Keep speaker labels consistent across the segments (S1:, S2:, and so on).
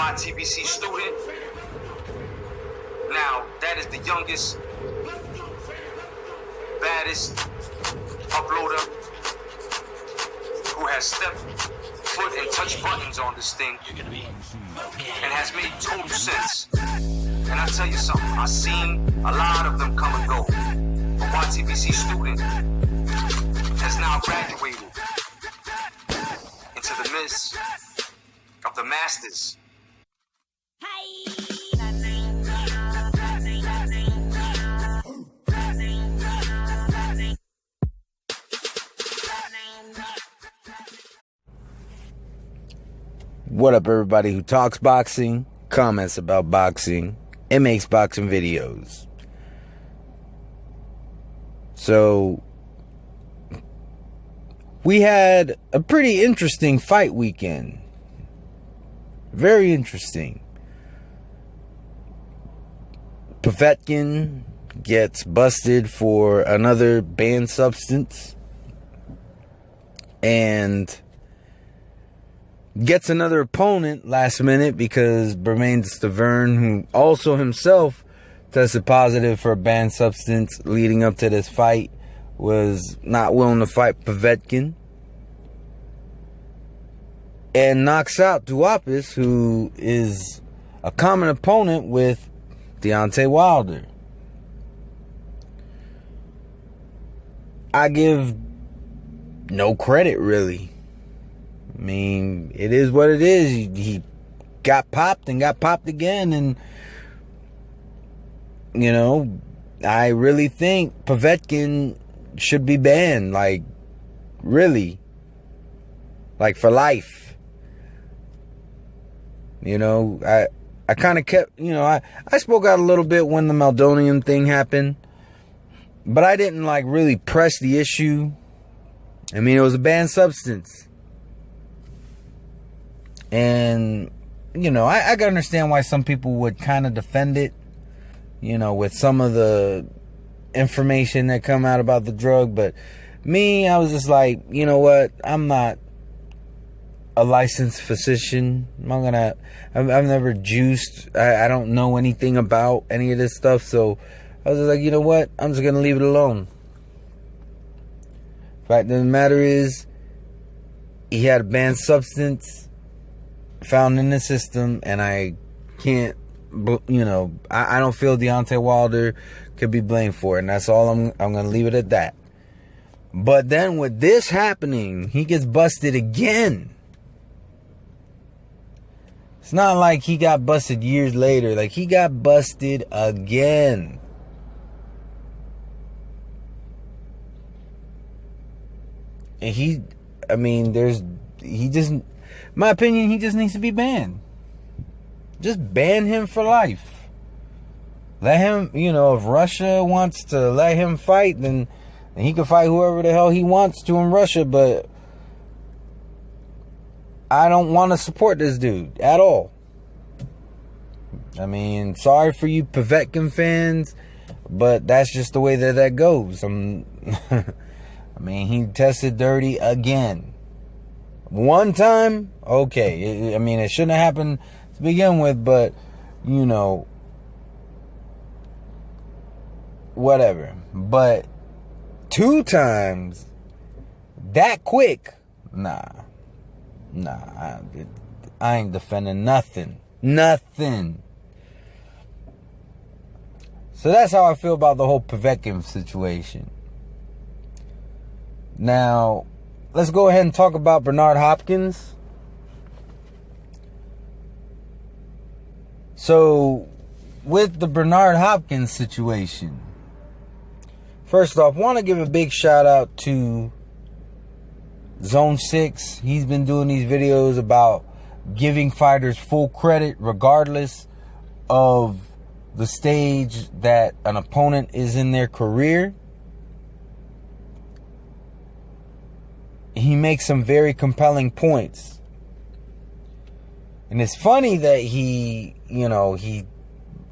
S1: YTBC student. Now, that is the youngest, baddest uploader who has stepped foot and touched buttons on this thing and has made total sense. And I tell you something, I've seen a lot of them come and go. But YTBC student has now graduated into the midst of the masters.
S2: What up, everybody who talks boxing, comments about boxing, and makes boxing videos. So, we had a pretty interesting fight weekend. Very interesting. Povetkin gets busted for another banned substance and gets another opponent last minute because Berman Stivyrn, who also himself tested positive for a banned substance leading up to this fight, was not willing to fight Povetkin, and knocks out Duahupus, who is a common opponent with Deontay Wilder. I give no credit, really. I mean, it is what it is. He got popped and got popped again. And, you know, I really think Povetkin should be banned. Like, really. Like, for life. You know, I kind of kept, you know, I spoke out a little bit when the Maldonian thing happened. But I didn't, like, really press the issue. I mean, it was a banned substance. And, you know, I can understand why some people would kind of defend it, you know, with some of the information that come out about the drug. But me, I was just like, you know what? I'm not a licensed physician. I've never juiced. I don't know anything about any of this stuff. So I was just like, you know what? I'm just going to leave it alone. Fact of the matter is, he had a banned substance found in the system, and I can't, you know, I don't feel Deontay Wilder could be blamed for it, and that's all. I'm going to leave it at that. But then with this happening, he gets busted again. It's not like he got busted years later. Like, he got busted again. And he just, my opinion, he just needs to be banned. Just ban him for life. Let him, you know, if Russia wants to let him fight, then he can fight whoever the hell he wants to in Russia. But I don't want to support this dude at all. I mean, sorry for you Povetkin fans, but that's just the way that goes. I mean, he tested dirty again. One time, okay. I mean, it shouldn't have happened to begin with, but, you know, whatever. But 2 times, that quick, nah. I ain't defending nothing. So that's how I feel about the whole Povetkin situation. Now, let's go ahead and talk about Bernard Hopkins. So, with the Bernard Hopkins situation, first off, I want to give a big shout out to Zone 6. He's been doing these videos about giving fighters full credit regardless of the stage that an opponent is in their career. He makes some very compelling points. And it's funny that he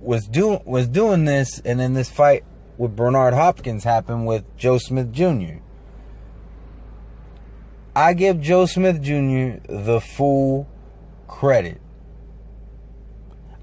S2: was doing this, and then this fight with Bernard Hopkins happened with Joe Smith Jr. I give Joe Smith Jr. the full credit.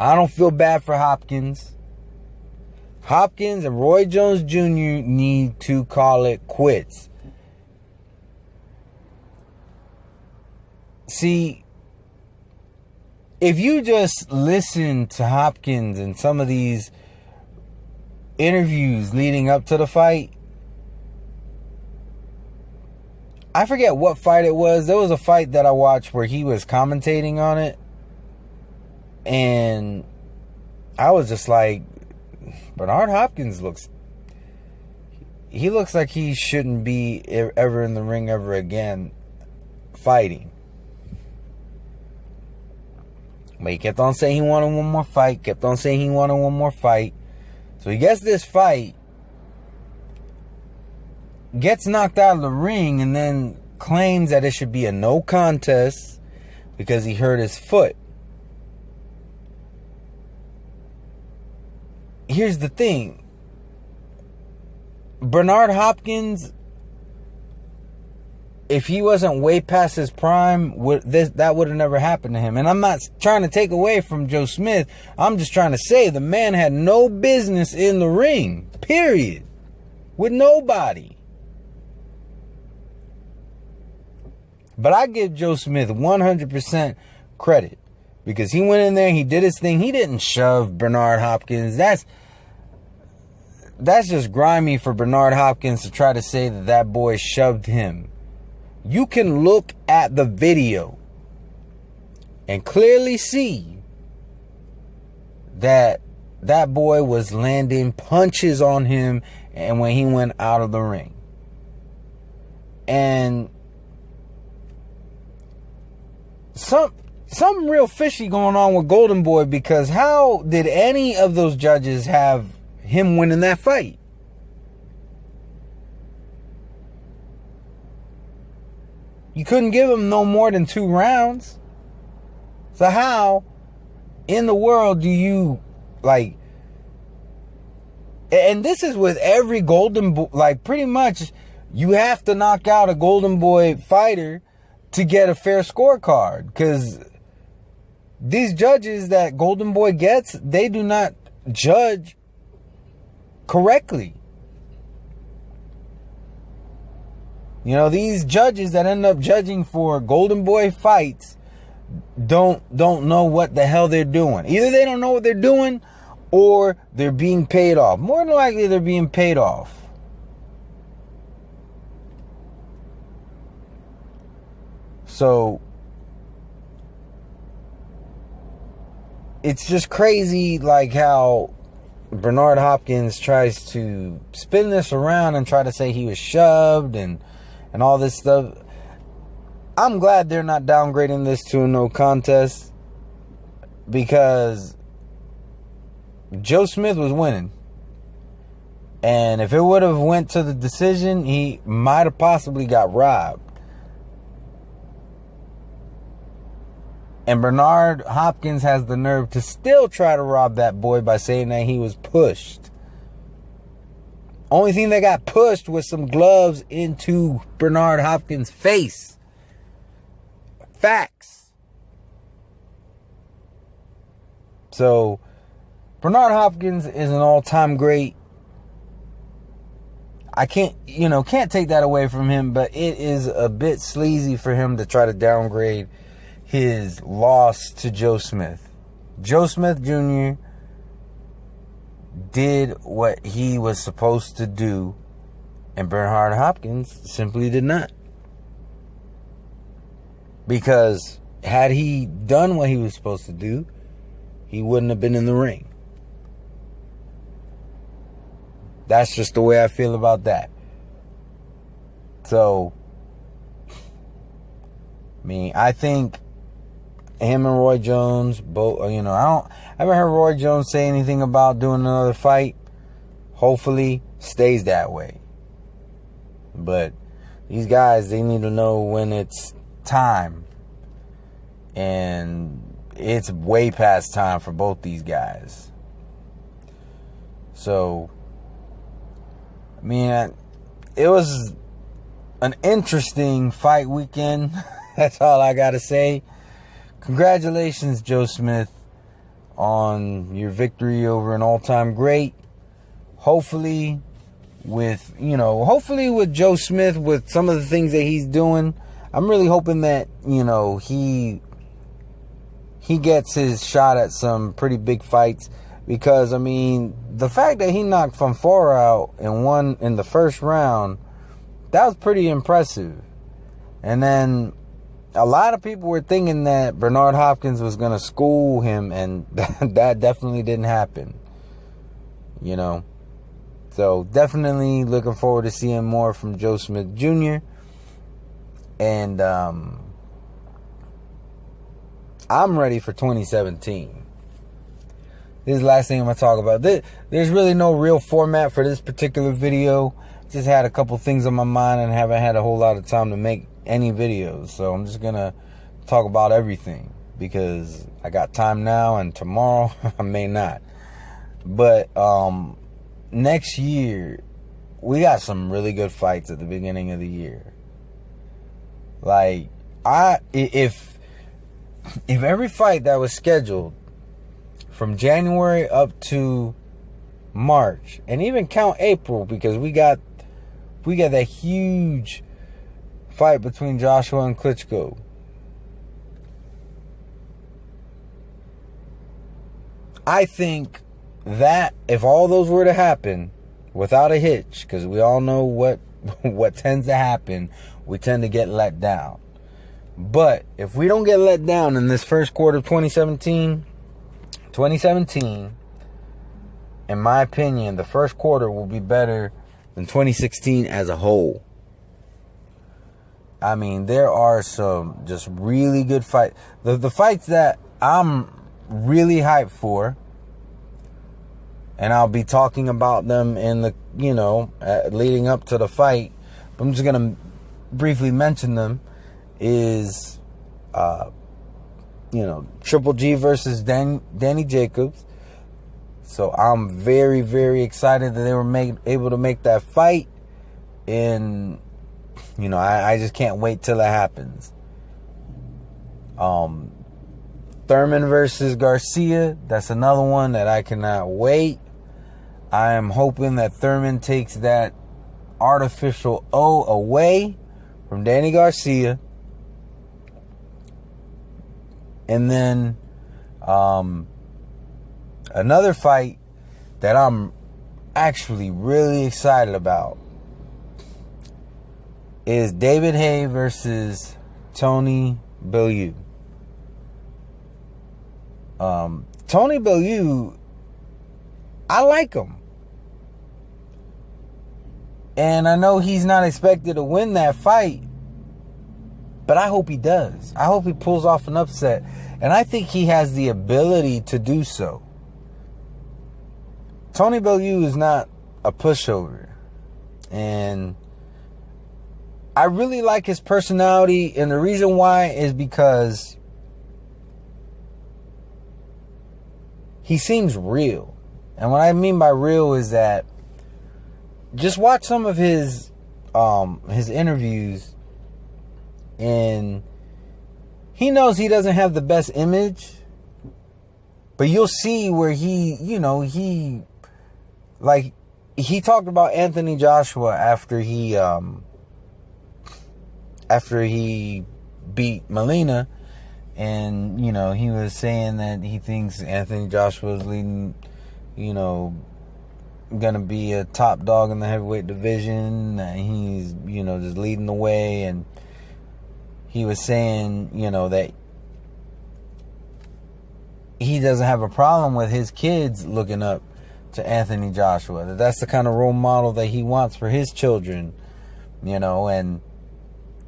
S2: I don't feel bad for Hopkins. Hopkins and Roy Jones Jr. need to call it quits. See, if you just listen to Hopkins and some of these interviews leading up to the fight, I forget what fight it was. There was a fight that I watched where he was commentating on it. And I was just like, Bernard Hopkins looks like he shouldn't be ever in the ring ever again fighting. But he kept on saying he wanted one more fight. So he gets this fight. Gets knocked out of the ring and then claims that it should be a no contest because he hurt his foot. Here's the thing. Bernard Hopkins, if he wasn't way past his prime, that would have never happened to him. And I'm not trying to take away from Joe Smith. I'm just trying to say the man had no business in the ring. Period. With nobody. But I give Joe Smith 100% credit. Because he went in there, he did his thing. He didn't shove Bernard Hopkins. That's just grimy for Bernard Hopkins to try to say that boy shoved him. You can look at the video and clearly see that boy was landing punches on him and when he went out of the ring. And something real fishy going on with Golden Boy, because how did any of those judges have him winning that fight? You couldn't give him no more than 2 rounds. So how in the world do you, like, and this is with every Golden Boy, like, pretty much you have to knock out a Golden Boy fighter to get a fair scorecard, because these judges that Golden Boy gets, they do not judge correctly. You know, these judges that end up judging for Golden Boy fights don't know what the hell they're doing. Either they don't know what they're doing or they're being paid off. More than likely they're being paid off. So it's just crazy, like, how Bernard Hopkins tries to spin this around and try to say he was shoved and all this stuff. I'm glad they're not downgrading this to a no contest, because Joe Smith was winning. And if it would have went to the decision, he might have possibly got robbed. And Bernard Hopkins has the nerve to still try to rob that boy by saying that he was pushed. Only thing that got pushed was some gloves into Bernard Hopkins' face. Facts. So, Bernard Hopkins is an all-time great. I can't take that away from him, but it is a bit sleazy for him to try to downgrade his loss to Joe Smith. Joe Smith Jr. did what he was supposed to do, and Bernard Hopkins simply did not. Because had he done what he was supposed to do, he wouldn't have been in the ring. That's just the way I feel about that. So, I mean, I think him and Roy Jones both, I haven't heard Roy Jones say anything about doing another fight. Hopefully stays that way. But these guys, they need to know when it's time. And it's way past time for both these guys. So, I mean, it was an interesting fight weekend. That's all I gotta say. Congratulations, Joe Smith, on your victory over an all-time great. Hopefully with Joe Smith, with some of the things that he's doing, I'm really hoping that, he gets his shot at some pretty big fights. Because, I mean, the fact that he knocked Fonfara out and won in the first round, that was pretty impressive. And then a lot of people were thinking that Bernard Hopkins was going to school him, and that definitely didn't happen. So definitely looking forward to seeing more from Joe Smith Jr. And I'm ready for 2017. This is the last thing I'm going to talk about. There's really no real format for this particular video. Just had a couple things on my mind and haven't had a whole lot of time to make any videos. So I'm just going to talk about everything because I got time now, and tomorrow I may not. But next year, we got some really good fights at the beginning of the year. Like, if every fight that was scheduled from January up to March, and even count April, because we got that huge fight between Joshua and Klitschko. I think that if all those were to happen without a hitch, because we all know what tends to happen, we tend to get let down. But if we don't get let down in this first quarter of 2017, in my opinion, the first quarter will be better than 2016 as a whole. I mean, there are some just really good fights. The fights that I'm really hyped for, and I'll be talking about them in the, leading up to the fight, but I'm just going to briefly mention them, is, Triple G versus Danny Jacobs. So I'm very, very excited that they were able to make that fight. And, I just can't wait till it happens. Thurman versus Garcia. That's another one that I cannot wait. I am hoping that Thurman takes that artificial O away from Danny Garcia. And then another fight that I'm actually really excited about is David Haye versus Tony Bellew. Tony Bellew, I like him. And I know he's not expected to win that fight, but I hope he does. I hope he pulls off an upset. And I think he has the ability to do so. Tony Bellew is not a pushover. And I really like his personality. And the reason why is because he seems real. And what I mean by real is that just watch some of his interviews, and he knows he doesn't have the best image, but you'll see where he talked about Anthony Joshua after he beat Molina, and he was saying that he thinks Anthony Joshua is leading, gonna be a top dog in the heavyweight division, that he's just leading the way. And he was saying that he doesn't have a problem with his kids looking up to Anthony Joshua, that's the kind of role model that he wants for his children, and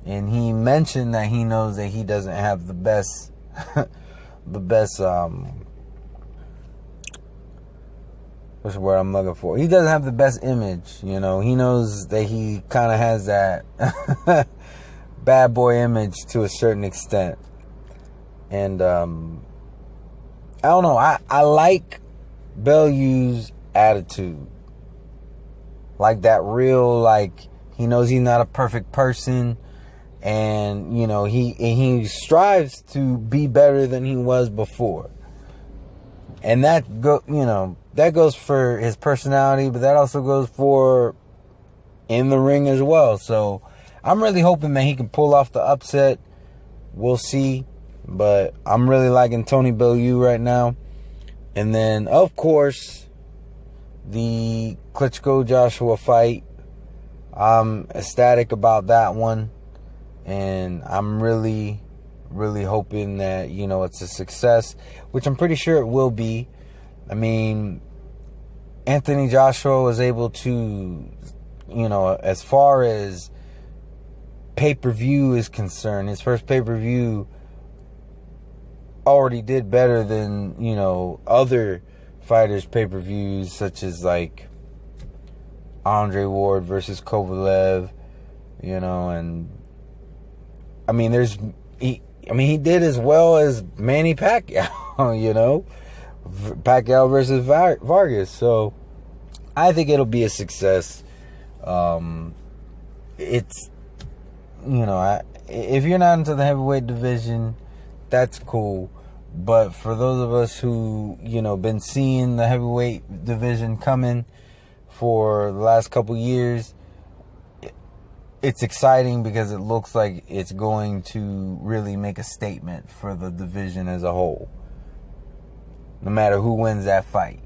S2: he mentioned that he knows that he doesn't have the best what's the word I'm looking for? He doesn't have the best image, He knows that he kind of has that bad boy image to a certain extent. And I don't know. I like Bellew's attitude. Like that real, he knows he's not a perfect person. And, he strives to be better than he was before. And that goes for his personality, but that also goes for in the ring as well. So I'm really hoping that he can pull off the upset. We'll see. But I'm really liking Tony Bellew right now. And then, of course, the Klitschko-Joshua fight. I'm ecstatic about that one. And I'm really, really hoping that, it's a success, which I'm pretty sure it will be. I mean, Anthony Joshua was able to, as far as pay-per-view is concerned, his first pay-per-view already did better than, other fighters' pay-per-views, such as like Andre Ward versus Kovalev, and I mean, he did as well as Manny Pacquiao, Pacquiao versus Vargas. So I think it'll be a success. It's, if you're not into the heavyweight division, that's cool. But for those of us who, been seeing the heavyweight division coming for the last couple years, it's exciting because it looks like it's going to really make a statement for the division as a whole. No matter who wins that fight.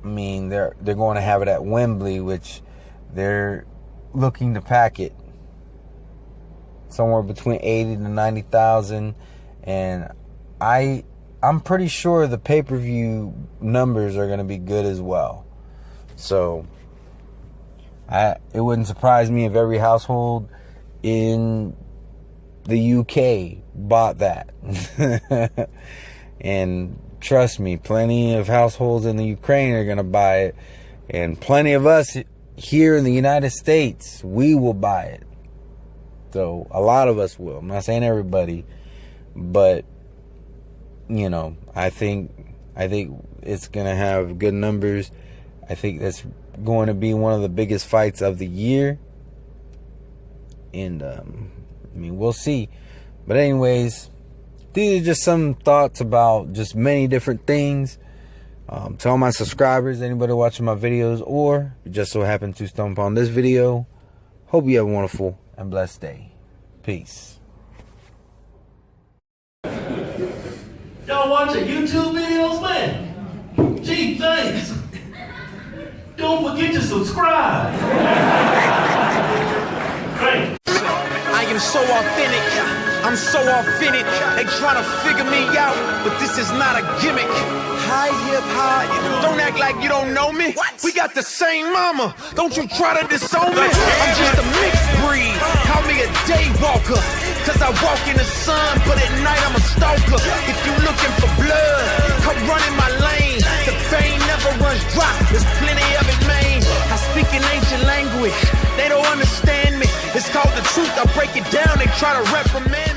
S2: I mean, they're going to have it at Wembley, which they're looking to pack it somewhere between 80 to 90,000. And I'm pretty sure the pay-per-view numbers are going to be good as well. So it wouldn't surprise me if every household in the UK bought that. And trust me, plenty of households in the Ukraine are going to buy it. And plenty of us here in the United States, we will buy it. So a lot of us will. I'm not saying everybody, but I think it's going to have good numbers. I think that's going to be one of the biggest fights of the year. And we'll see. But anyways, these are just some thoughts about just many different things. To all my subscribers, anybody watching my videos, or just so happen to stumble upon this video, hope you have a wonderful and blessed day. Peace.
S3: Y'all watching YouTube videos, man? Gee, thanks. Don't forget to subscribe. Thanks.
S4: I am so authentic. I'm so authentic. They trying to figure me out, but this is not a gimmick. High hip hop. Don't act like you don't know me. We got the same mama. Don't you try to disown me. I'm just a mixed breed. Call me a day walker. Cause I walk in the sun, but at night I'm a stalker. If you looking for blood, come run in my lane. The vein never runs dry. There's plenty of it, man. I speak an ancient language. They don't understand me. It's called the truth. I break it down. They try to reprimand